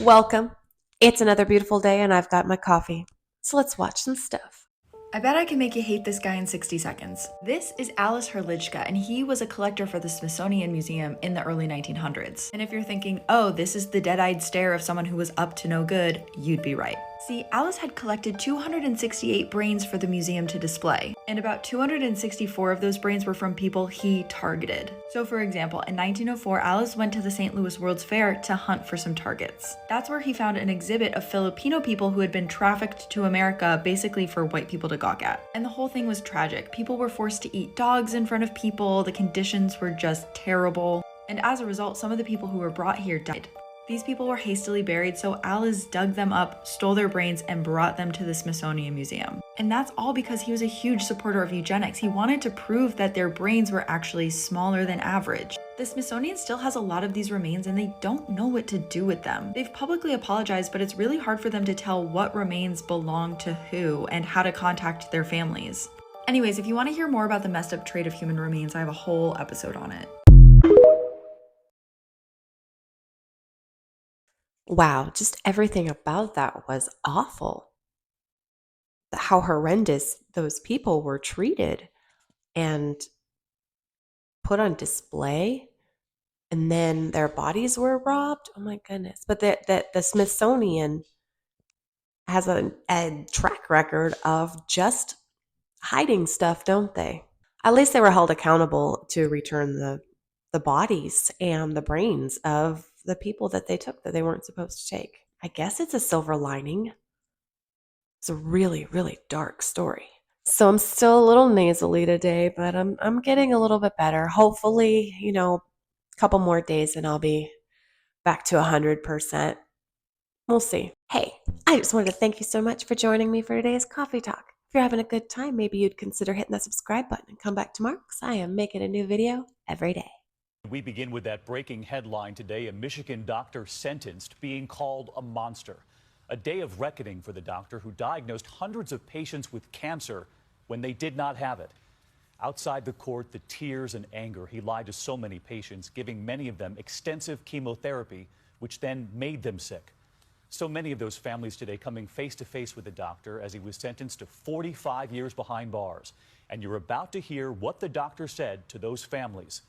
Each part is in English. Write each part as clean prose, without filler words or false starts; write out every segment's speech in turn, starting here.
Welcome. It's another beautiful day and I've got my coffee. So let's watch some stuff. I bet I can make you hate this guy in 60 seconds. This is Alice Hrdlicka, and he was a collector for the Smithsonian Museum in the early 1900s. And if you're thinking, oh, this is the dead-eyed stare of someone who was up to no good, you'd be right. See, Alice had collected 268 brains for the museum to display, and about 264 of those brains were from people he targeted. So for example, in 1904, Alice went to the St. Louis World's Fair to hunt for some targets. That's where he found an exhibit of Filipino people who had been trafficked to America basically for white people to gawk at. And the whole thing was tragic. People were forced to eat dogs in front of people, the conditions were just terrible, and as a result, some of the people who were brought here died. These people were hastily buried, so Alice dug them up, stole their brains, and brought them to the Smithsonian Museum. And that's all because he was a huge supporter of eugenics. He wanted to prove that their brains were actually smaller than average. The Smithsonian still has a lot of these remains and they don't know what to do with them. They've publicly apologized, but it's really hard for them to tell what remains belong to who and how to contact their families. Anyways, if you want to hear more about the messed up trade of human remains, I have a whole episode on it. Wow, just everything about that was awful. How horrendous those people were treated and put on display, and then their bodies were robbed. Oh my goodness. But the Smithsonian has a track record of just hiding stuff, don't they? At least they were held accountable to return the bodies and the brains of the people that they took that they weren't supposed to take. I guess it's a silver lining. It's a really, really dark story. So I'm still a little nasally today, but I'm getting a little bit better. Hopefully, a couple more days and I'll be back to 100%. We'll see. Hey, I just wanted to thank you so much for joining me for today's coffee talk. If you're having a good time, maybe you'd consider hitting that subscribe button and come back tomorrow because I am making a new video every day. We begin with that breaking headline today. A Michigan doctor sentenced, being called a monster. A day of reckoning for the doctor who diagnosed hundreds of patients with cancer when they did not have it. Outside the court, the tears and anger. He lied to so many patients, giving many of them extensive chemotherapy, which then made them sick. So many of those families today coming face to face with the doctor as he was sentenced to 45 years behind bars. And you're about to hear what the doctor said to those families.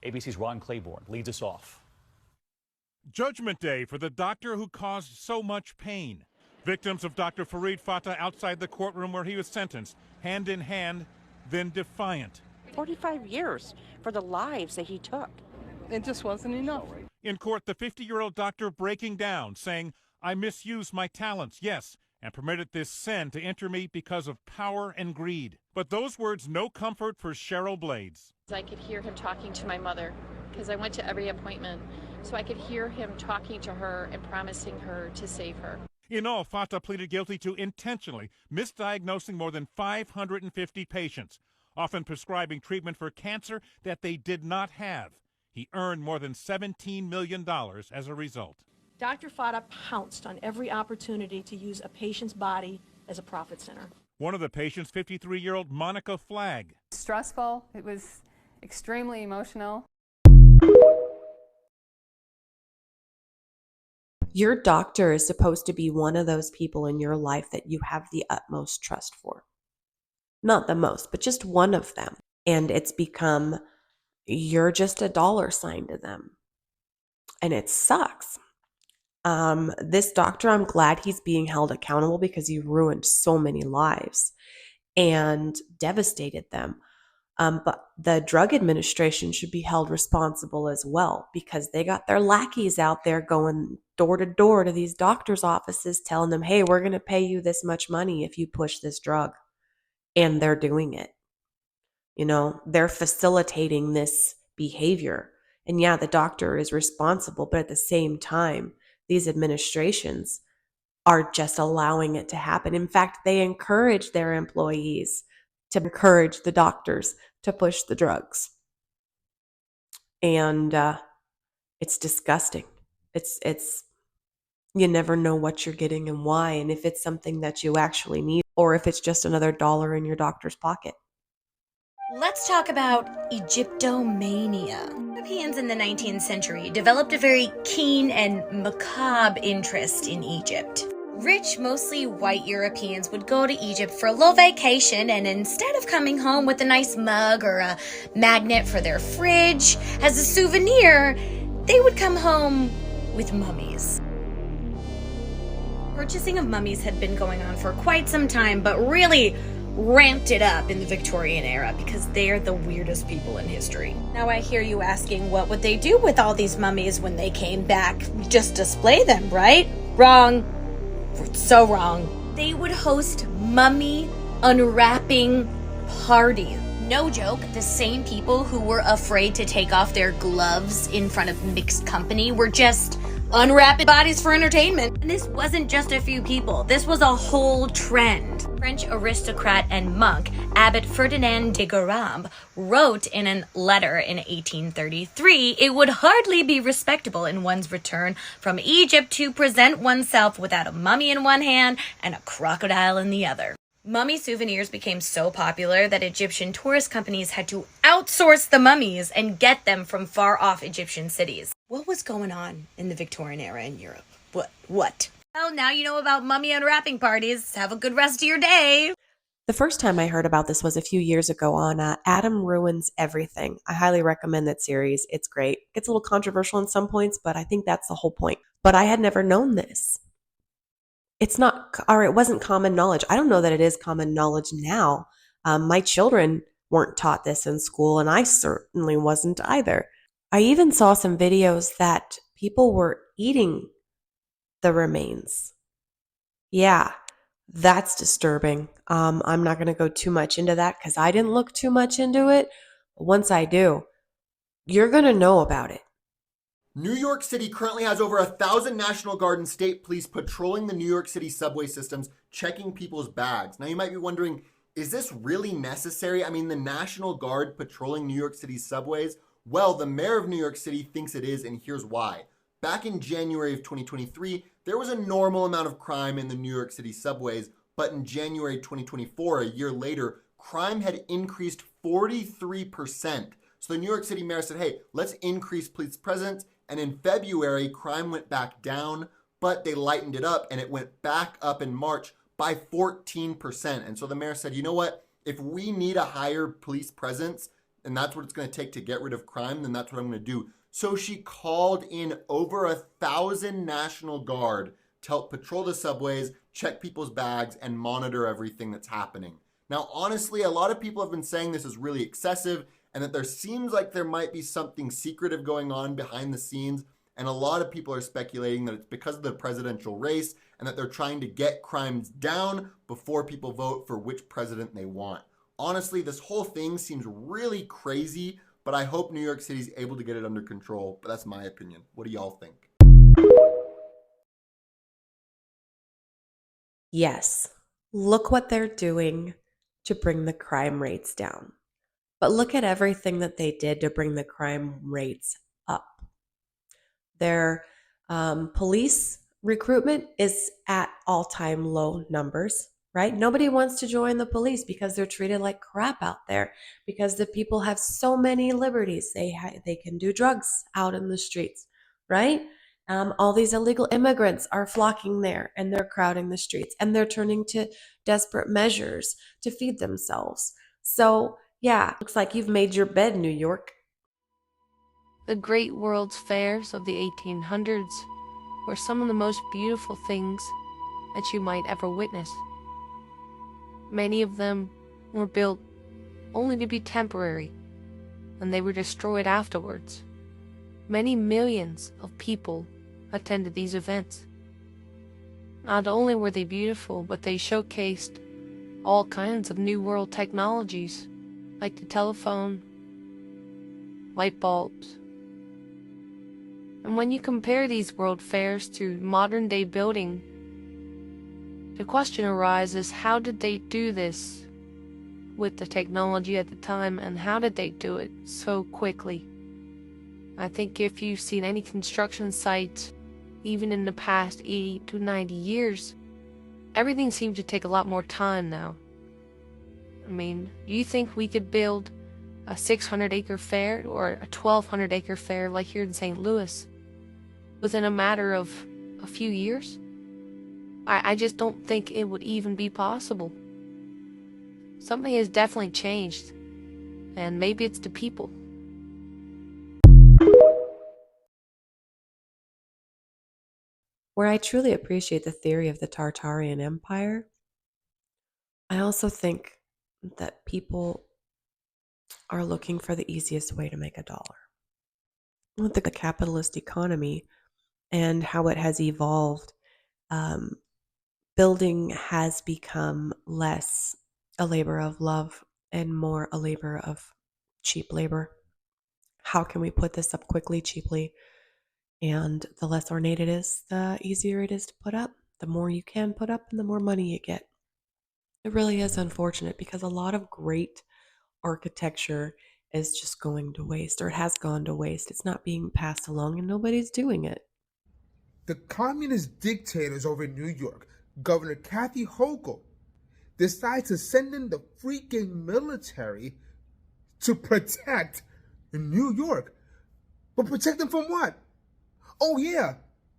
ABC's Ron Claiborne leads us off. Judgment Day for the doctor who caused so much pain. Victims of Dr. Farid Fatah outside the courtroom where he was sentenced, hand in hand, then defiant. 45 years for the lives that he took. It just wasn't enough. In court, the 50-year-old doctor breaking down, saying, "I misused my talents, yes, and permitted this sin to enter me because of power and greed." But those words no comfort for Cheryl Blades. I could hear him talking to my mother because I went to every appointment. So I could hear him talking to her and promising her to save her. In all, Fatah pleaded guilty to intentionally misdiagnosing more than 550 patients, often prescribing treatment for cancer that they did not have. He earned more than $17 million as a result. Dr. Fatah pounced on every opportunity to use a patient's body as a profit center. One of the patients, 53-year-old Monica Flagg. Stressful. It was extremely emotional. Your doctor is supposed to be one of those people in your life that you have the utmost trust for. Not the most, but just one of them. And it's become, you're just a dollar sign to them. And it sucks. This doctor, I'm glad he's being held accountable because he ruined so many lives and devastated them. But the Drug Administration should be held responsible as well because they got their lackeys out there going door to door to these doctors' offices telling them, hey, we're going to pay you this much money if you push this drug. And they're doing it. They're facilitating this behavior. And yeah, the doctor is responsible, but at the same time, these administrations are just allowing it to happen. In fact, they encourage their employees to encourage the doctors to push the drugs. And it's disgusting. It's you never know what you're getting and why, and if it's something that you actually need, or if it's just another dollar in your doctor's pocket. Let's talk about Egyptomania. Europeans in the 19th century developed a very keen and macabre interest in Egypt. Rich, mostly white Europeans would go to Egypt for a little vacation, and instead of coming home with a nice mug or a magnet for their fridge as a souvenir, they would come home with mummies. Purchasing of mummies had been going on for quite some time, but really ramped it up in the Victorian era because they are the weirdest people in history. Now I hear you asking, what would they do with all these mummies when they came back? Just display them, right? Wrong. So wrong. They would host mummy unwrapping parties. No joke, the same people who were afraid to take off their gloves in front of mixed company were just unwrapping bodies for entertainment. And this wasn't just a few people, this was a whole trend. French aristocrat and monk Abbot Ferdinand de Guerrambe wrote in a letter in 1833, "It would hardly be respectable in one's return from Egypt to present oneself without a mummy in one hand and a crocodile in the other." Mummy souvenirs became so popular that Egyptian tourist companies had to outsource the mummies and get them from far-off Egyptian cities. What was going on in the Victorian era in Europe? What? Well, now you know about mummy unwrapping parties. Have a good rest of your day. The first time I heard about this was a few years ago on Adam Ruins Everything. I highly recommend that series. It's great. It's a little controversial in some points, but I think that's the whole point. But I had never known this. It wasn't common knowledge. I don't know that it is common knowledge now. My children weren't taught this in school, and I certainly wasn't either. I even saw some videos that people were eating the remains. Yeah, that's disturbing. I'm not going to go too much into that because I didn't look too much into it. But once I do, you're going to know about it. New York City currently has over 1,000 National Guard and state police patrolling the New York City subway systems, checking people's bags. Now you might be wondering, is this really necessary? I mean, the National Guard patrolling New York City's subways? Well, the mayor of New York City thinks it is, and here's why. Back in January of 2023, there was a normal amount of crime in the New York City subways, but in January 2024, a year later, crime had increased 43%. So the New York City mayor said, hey, let's increase police presence. And in February, crime went back down, but they lightened it up and it went back up in March by 14%. And so the mayor said, you know what? If we need a higher police presence, and that's what it's going to take to get rid of crime, then that's what I'm going to do. So she called in over 1,000 National Guard to help patrol the subways, check people's bags, and monitor everything that's happening. Now, honestly, a lot of people have been saying this is really excessive and that there seems like there might be something secretive going on behind the scenes. And a lot of people are speculating that it's because of the presidential race and that they're trying to get crimes down before people vote for which president they want. Honestly, this whole thing seems really crazy, but I hope New York City's able to get it under control. But that's my opinion. What do y'all think? Yes, look what they're doing to bring the crime rates down. But look at everything that they did to bring the crime rates up. Their police recruitment is at all-time low numbers, right? Nobody wants to join the police because they're treated like crap out there, because the people have so many liberties. They can do drugs out in the streets, right? All these illegal immigrants are flocking there and they're crowding the streets and they're turning to desperate measures to feed themselves. So yeah, looks like you've made your bed, New York. The great World's Fairs of the 1800s were some of the most beautiful things that you might ever witness. Many of them were built only to be temporary, and they were destroyed afterwards. Many millions of people attended these events. Not only were they beautiful, but they showcased all kinds of new world technologies, like the telephone, light bulbs. And when you compare these world fairs to modern day building, the question arises, how did they do this with the technology at the time, and how did they do it so quickly? I think if you've seen any construction site, even in the past 80 to 90 years, everything seems to take a lot more time now. I mean, do you think we could build a 600-acre fair or a 1,200-acre fair like here in St. Louis within a matter of a few years? I just don't think it would even be possible. Something has definitely changed, and maybe it's the people. Where I truly appreciate the theory of the Tartarian Empire, I also think that people are looking for the easiest way to make a dollar. With the capitalist economy and how it has evolved, um, building has become less a labor of love and more a labor of cheap labor. How can we put this up quickly, cheaply? And the less ornate it is, the easier it is to put up. The more you can put up and the more money you get. It really is unfortunate because a lot of great architecture is just going to waste, or it has gone to waste. It's not being passed along and nobody's doing it. The communist dictators over in New York, Governor Kathy Hochul, decide to send in the freaking military to protect New York. But protect them from what? Oh yeah,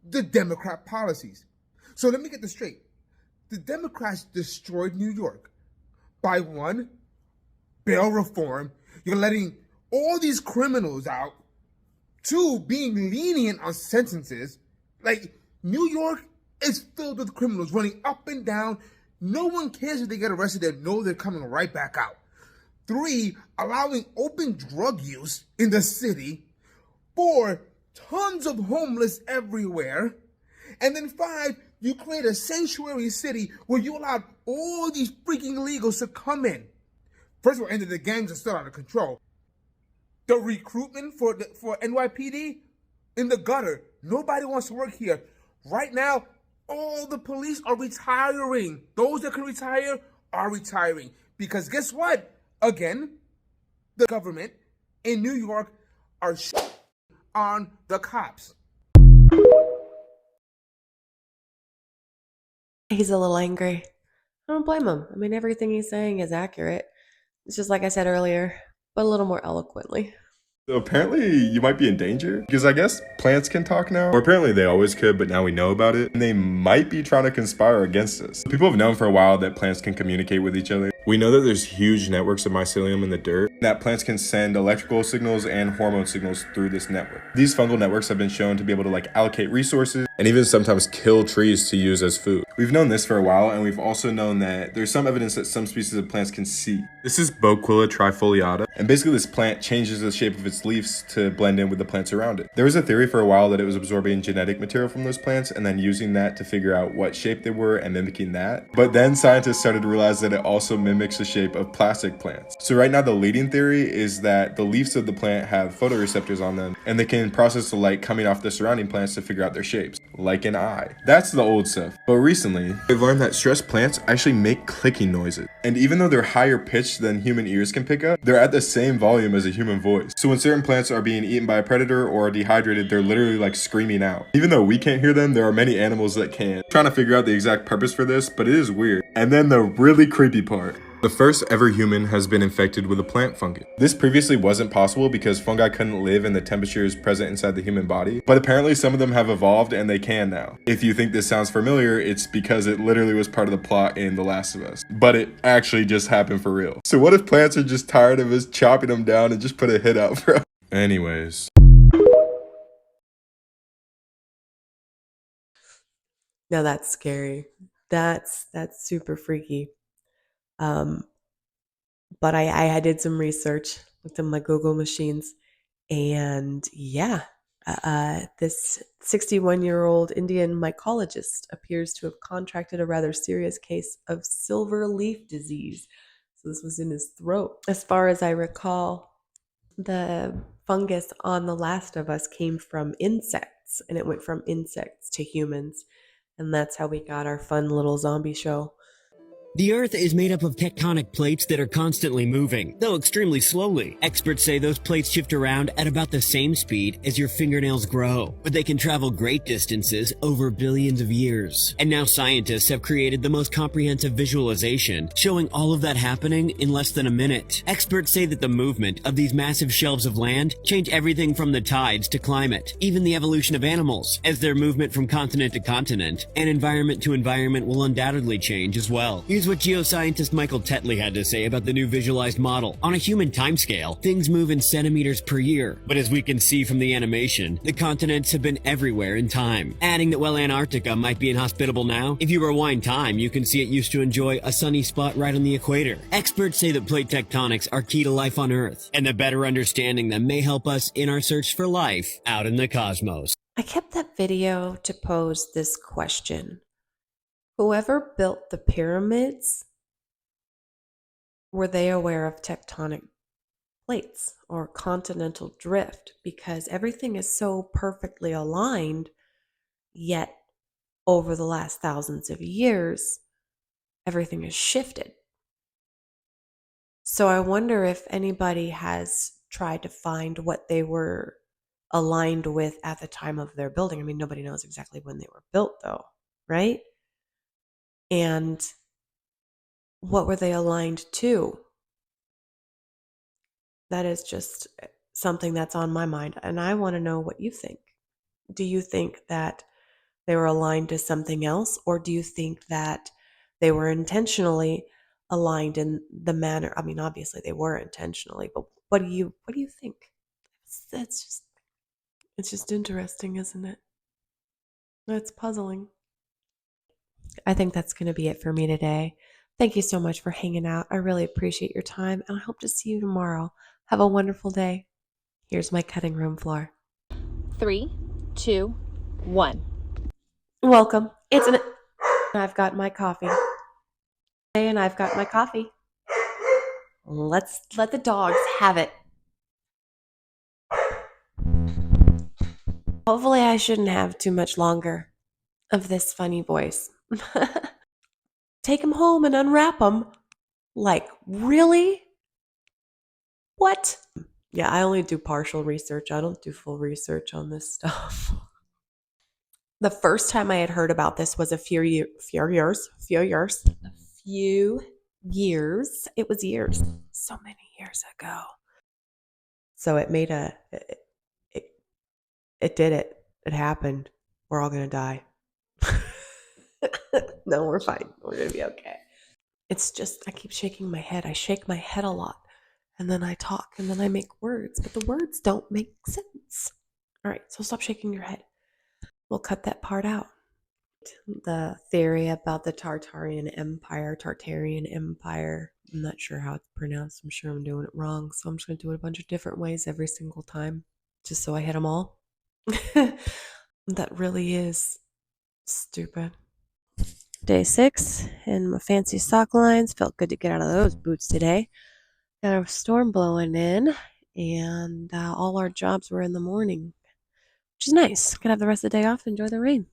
the Democrat policies. So let me get this straight. The Democrats destroyed New York by one, bail reform. You're letting all these criminals out. Two, being lenient on sentences. Like, New York is filled with criminals running up and down. No one cares if they get arrested. They know they're coming right back out. Three, allowing open drug use in the city. Four, tons of homeless everywhere. And then five, you create a sanctuary city where you allowed all these freaking illegals to come in. First of all, the gangs are still out of control. The recruitment for NYPD in the gutter. Nobody wants to work here. Right now, all the police are retiring. Those that can retire are retiring. Because guess what? Again, the government in New York are on the cops. He's a little angry. I don't blame him. I mean, everything he's saying is accurate. It's just like I said earlier, but a little more eloquently. So apparently you might be in danger because I guess plants can talk now. Or apparently they always could, but now we know about it. And they might be trying to conspire against us. People have known for a while that plants can communicate with each other. We know that there's huge networks of mycelium in the dirt, that plants can send electrical signals and hormone signals through this network. These fungal networks have been shown to be able to allocate resources and even sometimes kill trees to use as food. We've known this for a while, and we've also known that there's some evidence that some species of plants can see. This is Boquilla trifoliata, and basically this plant changes the shape of its leaves to blend in with the plants around it. There was a theory for a while that it was absorbing genetic material from those plants and then using that to figure out what shape they were and mimicking that. But then scientists started to realize that it also mimics the shape of plastic plants. So right now the leading theory is that the leaves of the plant have photoreceptors on them, and they can process the light coming off the surrounding plants to figure out their shapes, like an eye. That's the old stuff. But recently, they've learned that stressed plants actually make clicking noises. And even though they're higher pitched than human ears can pick up, they're at the same volume as a human voice. So when certain plants are being eaten by a predator or dehydrated, they're literally screaming out. Even though we can't hear them, there are many animals that can. I'm trying to figure out the exact purpose for this, but it is weird. And then the really creepy part. The first ever human has been infected with a plant fungus. This previously wasn't possible because fungi couldn't live in the temperatures present inside the human body, but apparently some of them have evolved and they can now. If you think this sounds familiar, it's because it literally was part of the plot in The Last of Us, but it actually just happened for real. So what if plants are just tired of us chopping them down and just put a hit out for us? Anyways. Now that's scary. That's super freaky. But I did some research, looked at my Google machines, and yeah, this 61-year-old Indian mycologist appears to have contracted a rather serious case of silver leaf disease. So this was in his throat. As far as I recall, the fungus on The Last of Us came from insects, and it went from insects to humans. And that's how we got our fun little zombie show. The Earth is made up of tectonic plates that are constantly moving, though extremely slowly. Experts say those plates shift around at about the same speed as your fingernails grow, but they can travel great distances over billions of years. And now scientists have created the most comprehensive visualization, showing all of that happening in less than a minute. Experts say that the movement of these massive shelves of land change everything from the tides to climate, even the evolution of animals, as their movement from continent to continent and environment to environment will undoubtedly change as well. Here's what geoscientist Michael Tetley had to say about the new visualized model. On a human timescale, things move in centimeters per year, but as we can see from the animation, the continents have been everywhere in time. Adding that while Antarctica might be inhospitable now, if you rewind time, you can see it used to enjoy a sunny spot right on the equator. Experts say that plate tectonics are key to life on Earth, and that better understanding them may help us in our search for life out in the cosmos. I kept that video to pose this question. Whoever built the pyramids, were they aware of tectonic plates or continental drift? Because everything is so perfectly aligned, yet over the last thousands of years, everything has shifted. So I wonder if anybody has tried to find what they were aligned with at the time of their building. I mean, nobody knows exactly when they were built, though, right? And what were they aligned to? That is just something that's on my mind, and I want to know what you think. Do you think that they were aligned to something else, or do you think that they were intentionally aligned in the manner? I mean, obviously they were intentionally, but what do you think? It's just interesting, isn't it? It's puzzling. I think that's going to be it for me today. Thank you so much for hanging out. I really appreciate your time, and I hope to see you tomorrow. Have a wonderful day. Here's my cutting room floor. 3, 2, 1. Welcome. I've got my coffee. And I've got my coffee. Let's let the dogs have it. Hopefully I shouldn't have too much longer of this funny voice. Take him home and unwrap him. Like, really? What? Yeah, I only do partial research. I don't do full research on this stuff. The first time I had heard about this was a few years. It was years. So many years ago. So it made it did it. It happened. We're all going to die. No, we're fine. We're going to be okay. It's just, I keep shaking my head. I shake my head a lot. And then I talk and then I make words. But the words don't make sense. All right, so stop shaking your head. We'll cut that part out. The theory about the Tartarian Empire. I'm not sure how it's pronounced. I'm sure I'm doing it wrong. So I'm just going to do it a bunch of different ways every single time. Just so I hit them all. That really is stupid. Day 6 and my fancy sock lines. Felt good to get out of those boots today. Got a storm blowing in, and all our jobs were in the morning, which is nice. Could have the rest of the day off and enjoy the rain.